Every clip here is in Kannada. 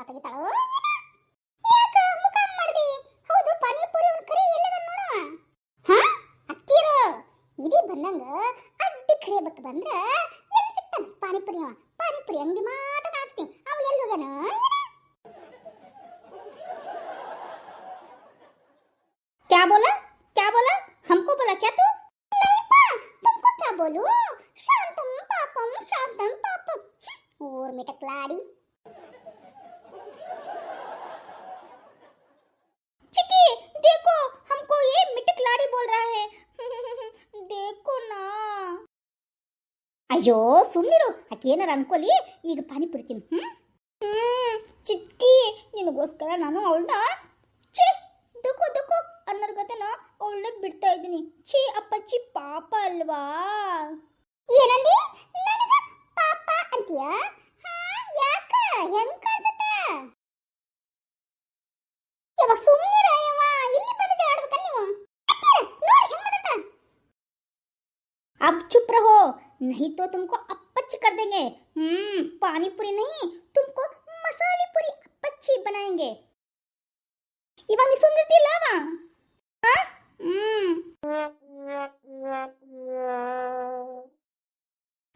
ತೆಗಿತಾಳೋ ಯಾಕ ಮುಖ ಮಾಡ್ದಿ ಹೌದು ಪಾನಿಪುರಿ ಒಂದು ಕರಿ ಎಲ್ಲದ ನೋಡವ ಹಾ ಅತ್ತಿರೋ ಇದಿ ಬಂದಂಗ ಅಡ್ಡ ಕರಿಯಬೇಕು ಬಂದ್ರ ಎಲ್ಲಿ ಸಿಗ್ತಾನೆ ಪಾನಿಪುರಿ ಪಾನಿಪುರಿ ಅಂಗಡಿ ಮಾತ್ರ ಹಾಕ್ತೀನಿ ಅವ ಎಲ್ಲಿ ಹೋಗ್ಯಾನ क्या बोला क्या बोला हमको बोला क्या तू नहीं माँ तुमको क्या बोलूं शांतम पापम और मिटकलाड़ी चिकी देखो हमको ये मिटकलाड़ी बोल रहा है देखो ना ಅಯ್ಯೋ ಸುಮ್ಮನಿರು ಆಕೆ ಏನಾರ ಅನ್ಕೊಳ್ಳಿ ಈಗ ಪಾನಿಪುರಿ ತಿನ್ನು ಚಿಕ್ಕಿ ನಿನಗೋಸ್ಕರ ನಾನು ಅವಳನ್ನ ಛೇ ದುಕ್ಕು ದುಕ್ಕು ಅನ್ನೋರ್ ಗತೆನ ಅವಳನ್ನ ಬಿಡ್ತಾ ಇದ್ದೀನಿ ಛೀ ಅಪ್ಪಚ್ಚಿ ಪಾಪ ಅಲ್ವಾ ಏನಂದಿ ನನಗ ಪಾಪ ಅಂತೀಯ ಯಾಕ ಹೆಂಗ್ ಕಾಣಿಸುತ್ತೆ ಯವ್ವ ಸುಮ್ಮನಿರ ಯವ್ವ ಇಲ್ಲಿ ಬಂದು ಜಾಡ್ಬೇಕ ನೀವು ನೋಡಿ ಹೆಂಗ್ ಮಾತಾಡ್ತಾ अब चुप रहो नहीं तो तुमको अपच्ची कर देंगे पानी पूरी नहीं तुमको मसाले पूरी अपच्ची बनाएंगे इवाग नी सुंदरतिಲ್ಲ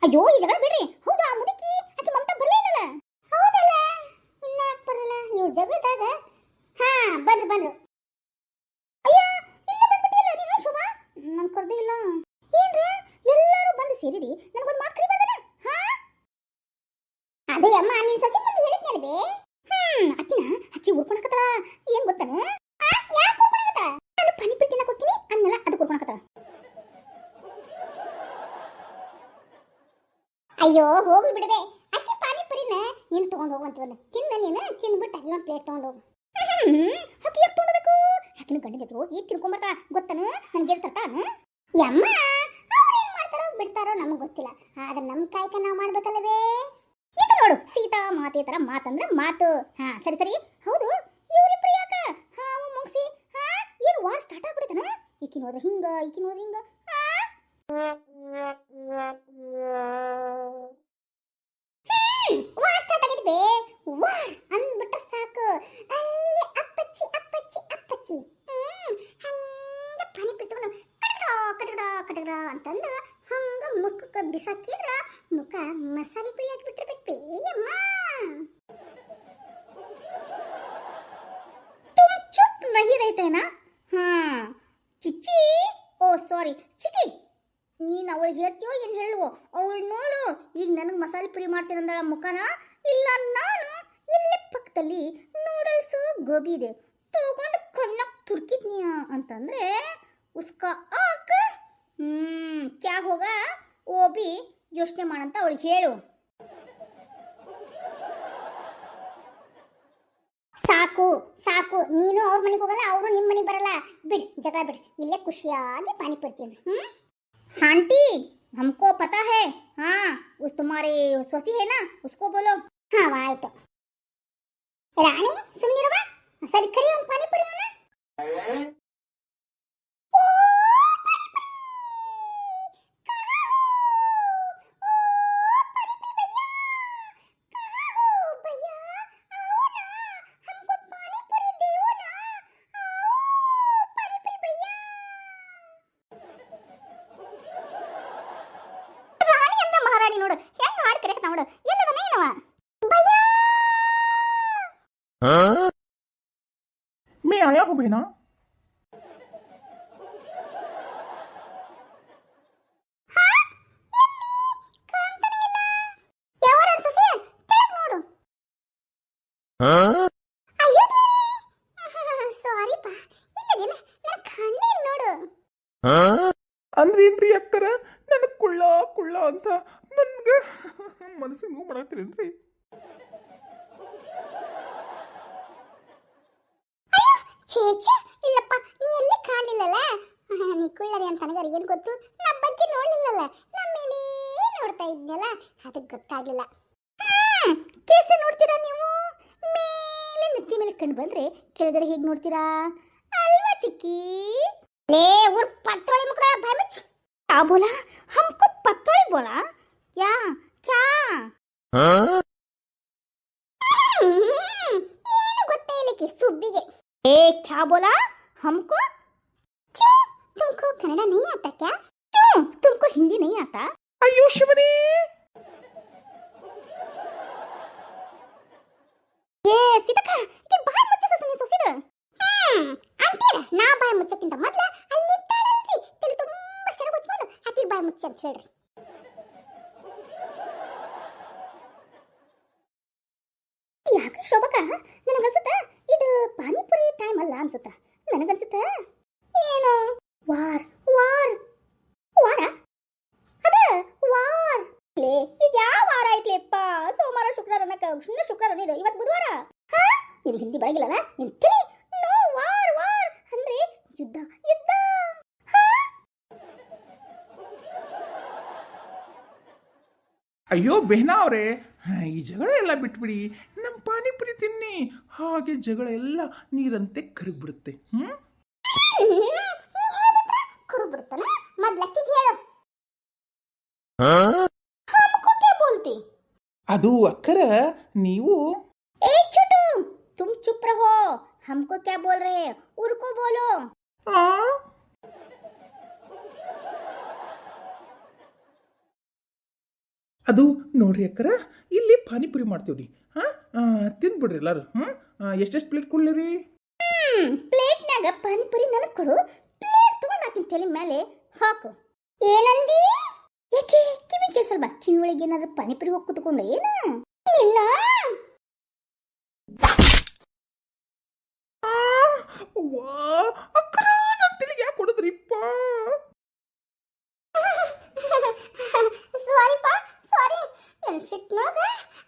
ಅಯ್ಯೋ ಈ ಜಗಳ ಬಿಡ್ರಿ ಹೌದಾ ಮುದುಕಿ ಆಕೆ ಮಮತಾ ಬರಲೇ ಇಲ್ಲಲ್ಲ ಹೌದಲ್ಲ ಇನ್ನ ಯಾಕೆ ಬರಲ್ಲ ಇವ್ರು ಜಗಳದಾಗ ಹಾ ಬಂದ್ರು ಅಯ್ಯ ಇಲ್ಲ ಬಂದ್ಬಿಟ್ಟಿಲ್ಲ ನೀನು ಶುಭ ನಾನು ಕರ್ದೇ ಇಲ್ಲ ಏನ್ರ ಎಲ್ಲರೂ ಬಂದು ಸೇರಿರಿ ನನಗೊಂದು ಮಾತು ಕರಿಬಾರ್ದನ ಹಾ ಅದೇ ಅಮ್ಮ ನೀನು ಸಸಿ ಮುಂದೆ ಹೇಳಿದ್ನಲ್ವೇ ಅಕ್ಕಿ ಉರ್ಕೊಳಕತ್ತಳ ಏನ್ ಗೊತ್ತಾನ ಯಾಕೆ ಉರ್ಕೊಳಕತ್ತಳ ನಾನು ಪಾನಿಪುರಿ ತಿನ್ನಕ್ ಹೋಗ್ತೀನಿ ಅನ್ನಲ್ಲ ಅದಕ್ಕೆ ಉರ್ಕೊಳಕತ್ತಳ ಅಯ್ಯೋ ಹೋಗ್ಲಿ ಬಿಡವೆ ಅಕ್ಕಿ ಪಾನಿಪುರಿನ ನೀನು ತಗೊಂಡು ಹೋಗುವಂತವಲ್ಲ ನೀನು ತಿನ್ಬಿಟ್ಟು ಅಲ್ಲಿ ಒಂದು ಪ್ಲೇಟ್ ತಗೊಂಡು ಹೋಗು ಅಕ್ಕಿ ಯಾಕೆ ತಗೊಂಡೋಗ್ಬೇಕು ಅಕ್ಕಿನ ಗಂಡ ಜೊತೆ ಹೋಗಿ ತಿನ್ಕೊಂಬರ್ತಾ ಗೊತ್ತಾನ ನನಗೆ ಇರ್ತಾನ ಯಮ್ಮ ಅವ್ರು ಏನ್ ಮಾಡ್ತಾರೋ ಬಿಡ್ತಾರೋ ನಮಗೆ ಗೊತ್ತಿಲ್ಲ ಆದ್ರೆ ನಮ್ಮ ಕಾಯ್ಕ ನಾವು ಮಾಡ್ಬೇಕಲ್ಲವೇ ಇದು ನೋಡು ಸೀತಾ ಮಾತೆ ತರ ಮಾತಂದ್ರೆ ಮಾತು ಹಾ ಸರಿ ಹೌದು ಇವರಿಬ್ರು ಯಾಕ ಹಾವು ಮುಗಿಸಿ ಏನು ವಾರ್ ಸ್ಟಾರ್ಟ್ ಆಗ್ಬಿಡ್ತಾನ ಈಕಿ ನೋಡ್ರೆ ಹಿಂಗ ವಾರ್ ಸ್ಟಾರ್ಟ್ ಆಗಿದೆ ಬೇ ವಾರ್ ಅಂದ್ಬಿಟ್ಟ ಸಾಕು ಅಲ್ಲಿ ಅಪ್ಪಚ್ಚಿ ಹಂಗ ಪಾನಿಪುರಿ ತಗೊಂಡು ಕಟಕಡ ಅಂತಂದು ಹಂಗ ಮುಖಕ್ಕೆ ಬಿಸಾಕಿದ್ರ ಮುಖ ಮಸಾಲೆ ಪುರಿ ಹಾಕಿಬಿಟ್ಟಿರ್ಬೇಕು ಬೇಯಮ್ಮ तुम चुप नहीं रहते ना ಚಿಚ್ಚಿ ಓ ಸಾರಿ ಚಿಕ್ಕಿ ನೀನು ಅವಳಿಗೆ ಹೇಳ್ತೀಯೋ ಏನು ಹೇಳುವೋ ಅವಳು ನೋಡು ಈಗ ನನಗೆ ಮಸಾಲೆ ಪುರಿ ಮಾಡ್ತೀನಂದಳ ಮುಖನ ಇಲ್ಲ ನಾನು ಇಲ್ಲಿ ಪಕ್ಕದಲ್ಲಿ ನೂಡಲ್ಸು ಗೋಬಿ ಇದೆ ತಗೊಂಡು ಕಣ್ಣಕ್ಕೆ ತುರ್ಕಿದ್ನಿಯ ಅಂತಂದ್ರೆ ಉಸ್ಕಾ ಆಕ ಕ್ಯಾ ಹೋಗ ಓ ಬಿ ಯೋಚನೆ ಮಾಡಂತ ಅವಳಿಗೆ ಹೇಳು ಸಾಕು ನೀನು ಅವ್ರ ಮನೆಗೆ ಹೋಗಲ್ಲ ಅವರು ನಿಮ್ಮ ಮನೆಗೆ ಬರಲ್ಲ ಬಿಡಿ ಜಗಳ ಬಿಡಿ ಇಲ್ಲೇ ಖುಷಿಯಾಗಿ ಪಾನಿಪುರಿ ತಿನ್ನು आंटी हमको पता है उस तुम्हारे सोसी है ना उसको बोलो ಆಯ್ತು ರಾಣಿ ಸುಮ್ಮನಿರುವ ಸರಿ ಕರಿ ಒಂದು ಪಾನಿಪುರಿ ನೋಡು ಹೆಂಗ ಹಾಡ್ ಕರೆಕ್ಟ್ ನೋಡು ಎಲ್ಲದನೇ ಏನವ मैं आया हूँ बहना ಅಂದ್ರೇನ್ರಿ ಅಕ್ಕರ ನನಗೆ ಕುಳ್ಳ ಅಂತ ನನ್ಗೆ ಮನಸ್ಸಿಗೆ ನೋವು ಮಾಡಾಕ್ತೀರೇನ್ರಿ ಇಲ್ಲಪ್ಪ ನೀ ಎಲ್ಲಿ ಕಾಣಲಿಲ್ಲಲ್ಲ ನೀ ಕುಳ್ಳರಿ ಅಂತ ನನಗರ ಏನು ಗೊತ್ತು ನಮ್ಮ ಬಗ್ಗೆ ನೋಡಲಿಲ್ಲಲ್ಲ ನಮ್ಮ ಮೇಲೆ ನೋಡ್ತಾ ಇದ್ನಲ್ಲ ಅದಕ್ಕೆ ಗೊತ್ತಾಗಲಿಲ್ಲ ಕೇಸೆ ನೋಡ್ತೀರಾ ನೀವು ಮೇಲೆ ನೆತ್ತಿ ಮೇಲೆ ಕಂಡು ಬಂದ್ರೆ ಕೆಳಗಡೆ ಹೇಗೆ ನೋಡ್ತೀರಾ ಅಲ್ವಾ ಚಿಕ್ಕಿ ले और पत्रोली मुकरा भाई मुझ क्या बोला हमको पत्रोली बोला क्या क्या क्या बोला हमको? क्यों तुमको कन्नड़ा नहीं आता क्या? क्यों तुमको हिंदी नहीं आता? ಅಯ್ಯೋ ಶಿವನೇ. ಏ ಸೀತಕ್ಕ ಈಕೆ ಬಾಯಿ ಮುಚ್ಚಸ ನೀನು ಸೊಸಿದ. ಅಂತೀರ ನಾ ಬಾಯಿ ಮುಚ್ಚಕ್ಕಿಂತ ಮೊದಲ ಅಲ್ಲಿ ತಾಳಲ್ರಿ ತಲೆ ತುಂಬ ಸರ ಮುಚ್ಕೊಂಡು ಆಕಿ ಬಾಯಿ ಮುಚ್ಚಿ ಅಂತ ಹೇಳ್ರಿ. ಯಾಕೆ ಶೋಭಕ ನನಗನ್ಸುತ್ತ ಇದು ಪಾನಿಪುರಿ ಟೈಮ್ ಅಲ್ಲ ಅನ್ಸುತ್ತ. ನನಗನ್ಸುತ್ತ ಏನು ವಾರ್ ವಾರ್ ವಾರ ಅದ ವಾರ್ ಲೇ ಈಗ ಯಾವ ವಾರ ಐತ್ಲೆಪ್ಪ? ಸೋಮವಾರ ಶುಕ್ರವಾರ ಅನ್ನಕ ಸುಮ್ಮನೆ ಶುಕ್ರವಾರ ಇದು, ಇವತ್ತು ಬುಧವಾರ. ಹಾ ಇದು ಹಿಂದಿ ಬರಂಗಿಲ್ಲಲ್ಲ ನಿನ್ ತಲೆ. ನೋ ವಾರ್ ವಾರ್ ಅಂದ್ರೆ ಯುದ್ಧ ಯುದ್ಧ. ಅಯ್ಯೋ ಬೆಹ್ನಾ ಅವರೇ, ಈ ಜಗಳ ಎಲ್ಲ ಬಿಟ್ಬಿಡಿ, ನಮ್ಮ ಪಾನಿಪುರಿ ತಿನ್ನಿ. ಹಾಗೆ ಜಗಳ ಎಲ್ಲ ನೀರಂತೆ ಕರಗ್ಬಿಡುತ್ತೆ. ಕುರು ಬಿಡ್ತಾನ ಮೊದ್ಲಕ್ಕಿಗೆ ಹೇಳು. हमको क्या बोलती? ಅದು ಅಕ್ಕರ ನೀವು. ए छोटू तुम चुप रहो. हमको क्या बोल रहे हैं? उनको बोलो. ಆ ಅದು ನೋಡ್ರಿ ಅಕ್ಕರ, ಇಲ್ಲಿ ಪಾನಿಪುರಿ ಮಾಡ್ತೀವ್ರಿ. ತಿಂದ್ಬಿಡ್ರಿ ಎಲ್ಲಾರು. ಎಷ್ಟೆಷ್ಟು ಪ್ಲೇಟ್ ಕೊಡ್ಲಿರಿ? ಪ್ಲೇಟ್ನಾಗ ಪಾನಿಪುರಿ ನನಗೆ ಕೊಡು. ಪ್ಲೇಟ್ ತಗೊಂಡು ಹಾಕಿನ ತಲೆ ಮೇಲೆ ಹಾಕು. ಏನಂದಿ? ಯಾಕೆ ಕಿವಿ ಕೇಳಿಸಲ್ವಾ? ಕಿವಿ ಒಳಗೆ ಏನಾದ್ರೂ ಪಾನಿಪುರಿ ಹೋಗಿ ಕೂತ್ಕೊಂಡು ಏನ ನಿನ್ನ? ಅಕ್ಕರ ನನ್ನ ತಲೆಗೆ ಯಾಕೆ ಕೊಡದ್ರಿಪ್ಪ? ಸಾರಿ ಪಾ ಸಾರಿ. ನನ್ನ ಸಿಟ್ನಾಗ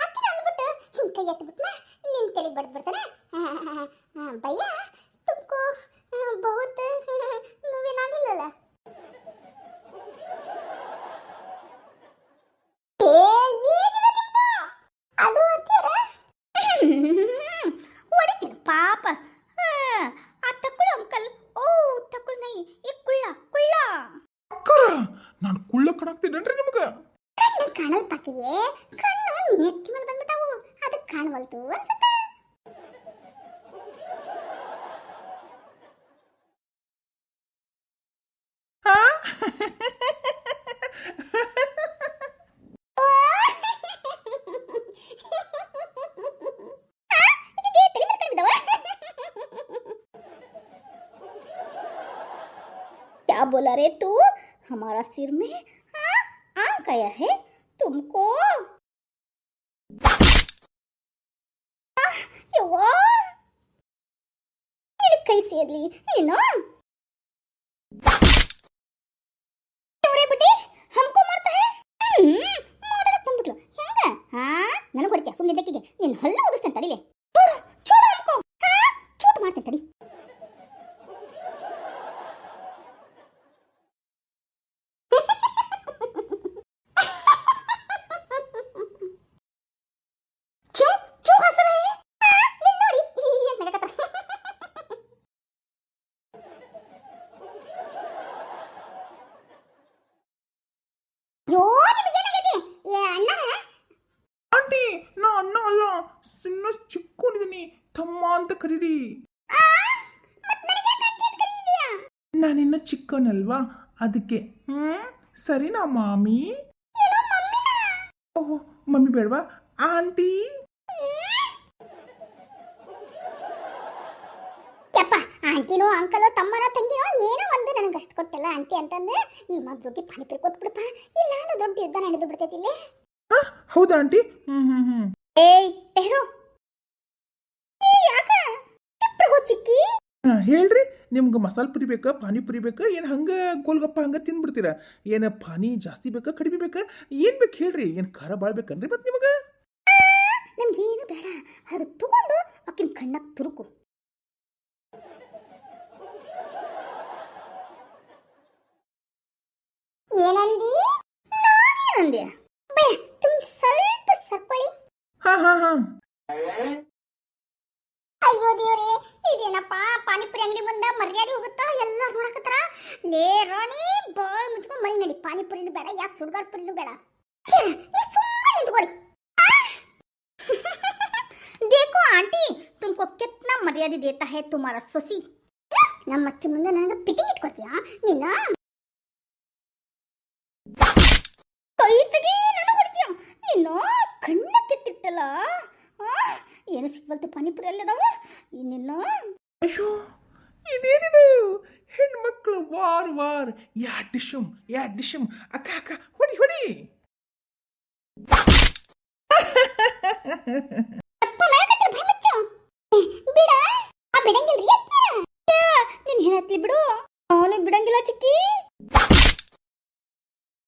ಅಕ್ಕಿ ಅಂದ್ಬಿಟ್ಟು ಹಿಂಗೆ ಕೈ ಎತ್ತಿಬಿಟ್ನ ನಿನ್ನ ತಲೆಗೆ ಬಡ್ದು ಬಿಡ್ತಾನೆ. ಭಯ್ಯ ತುಮಕೋ ಬಹುತ್ ನೋವೇನಾಗಿಲ್ಲಲ್ಲ? ಅದು ಹೊಡಿತೀನಿ ಪಾಪ. ಆ ಟಕ್ಕಳು ಅಂಕಲ್. ಓ ಟಕ್ಕಳು ನೈ ಈ ಕುಳ್ಳ ಕುಳ್ಳ. ಅಕ್ಕರ ನಾನು ಕುಳ್ಳ ಕಾಣಾಕ್ತೀನೇನ್ರಿ ನಿಮ್ಗ? ಕಣ್ಣು ಕಾಣಲ್ಪಾಕಿಗೆ ಕಣ್ಣು ನೆತ್ತಿ ಮೇಲೆ ಬಂದ್ಬಿಟ್ಟವು, ಅದಕ್ಕೆ ಕಾಣವಲ್ತು ಅನ್ಸುತ್ತೆ. क्या बोला रे तू? हमारा सिर में आम आया है तुमको? कई ಸೇರ್ಲಿ ನೀನು? बुड्ढी हमको मारता है. ಮಾತಾಡಕ್ ಬಂದ್ಬಿಟ್ಲು ಹೆಂಗ? ನನಗೆ ಹೊಡಿತೀಯ ಸುಮ್ಮನೆ ದಕ್ಕಿಗೆ ನಿನ್ನ ಹಲ್ಲು ಉದಿಸ್ತೇನೆ ತಡಿಲೆ. ಚೂಡು ಚೂಡು हमको. ಚೂಟ್ ಮಾಡ್ತೇನೆ ತಡಿ. ಯೋ ನಿಮಗೇನಾಗೈತಿ? ಏ ಅಣ್ಣ. ಆಂಟಿ ನಾ ಅಣ್ಣ ಅಲ್ಲ, ಸಿನ್ನ ಚಿಕ್ಕೊಂಡಿದ್ದೀನಿ, ತಮ್ಮ ಅಂತ ಕರೀರಿ. ನಾನಿನ್ನ ಚಿಕ್ಕವನಲ್ವಾ ಅದಕ್ಕೆ. ಸರಿನಾ ಮಾಮಿ? ಓಹ್ ಮಮ್ಮಿ ಬೇಡವಾ ಆಂಟಿ? ಯಪ್ಪ ಆಂಟಿನೋ ಅಂಕಲೋ ತಮ್ಮನೋ ತಂಗಿನೋ ಏನೋ ಒಂದು ನನಗೆ ಅಷ್ಟು ಕೊಟ್ಟಲ್ಲ ಆಂಟಿ ಅಂತಂದು ಈ ಮಗ್ ದುಡ್ಡಿ ಪಾನಿಪುರಿ ಕೊಟ್ಬಿಡಪ್ಪ. ಇಲ್ಲ ಅಂದ್ರೆ ದೊಡ್ಡ ಯುದ್ಧ ನಡೆದು ಬಿಡ್ತೈತಿ ಇಲ್ಲಿ. ಹೌದಾ ಆಂಟಿ? ಏಯ್ ಟೆಹರೋ. ಯಾಕ ಚಿಪ್ರ ಹೋ ಚಿಕ್ಕಿ? ಹೇಳ್ರಿ, ನಿಮ್ಗೆ ಮಸಾಲೆ ಪುರಿ ಬೇಕಾ ಪಾನಿಪುರಿ ಬೇಕಾ ಏನು ಹಂಗೆ ಗೋಲ್ಗಪ್ಪ ಹಂಗೆ ತಿಂದ್ಬಿಡ್ತೀರಾ? ಏನು ಪಾನಿ ಜಾಸ್ತಿ ಬೇಕಾ ಕಡಿಮೆ ಬೇಕಾ ಏನು ಬೇಕು ಹೇಳ್ರಿ? ಏನು ಖಾರ ಭಾಳ ಬೇಕನ್ರಿ ಮತ್ತೆ ನಿಮಗೆ? ನಮ್ಗೇನು ಬೇಡ, ಅದು ತಗೊಂಡು ಆಕಿನ ಕಣ್ಣಾಗ ತುರುಕು. ಏನಂದಿ? ನಾನೇನಂದೆ? ಬೇ ತುಮ್ ಸ್ವಲ್ಪ ಸಕ್ಕೊಳ್ಳಿ. ಹಾ ಅಯ್ಯೋ ದೇವ್ರೇ, ಇದೇನಪ್ಪ ಪಾನಿಪುರಿ ಅಂಗಡಿ ಮುಂದೆ ಮರ್ಯಾದೆ ಹೋಗುತ್ತಾ? ಎಲ್ಲ ನೋಡಕತ್ತಾರ. ಲೇ ರಾಣಿ ಬಾಯ್ ಮುಚ್ಕೊಂಡು ಮರಿ ನಡಿ. ಪಾನಿಪುರಿನೂ ಬೇಡ, ಯಾ ಸುಡ್ಗಾರ್ ಪುರಿನೂ ಬೇಡ. ನೀ ಸುಮ್ಮನೆ ನಿಂತ್ಕೊಳ್ಳಿ. देखो आंटी तुमको कितना मर्यादा देता है तुम्हारा ससुर. ನಮ್ಮ ಅತ್ತೆ ಮುಂದೆ ನನಗೆ ಪಿಟಿಂಗ್ ಇಟ್ಕೊಡ್ತೀಯಾ ನಿನ್ನ ಕೈ ತೆಗಿ ನನ್ನ ಹೊಡಿತೀಯ ನಿನ್ನ ಕಣ್ಣ ಕೆತ್ತಿಟ್ಟಲ್ಲ ಏನು ಸಿಗ್ಬಲ್ತು ಪಾನಿಪುರಿ ಅಲ್ಲದಾವ ನಿನ್ನ ಅಯ್ಯೋ ಇದೇನಿದು ಹೆಣ್ಮಕ್ಳು ವಾರ್ ಯಾ ಡಿಶಮ್ ಅಕ್ಕ ಅಕ್ಕ ಹೊಡಿ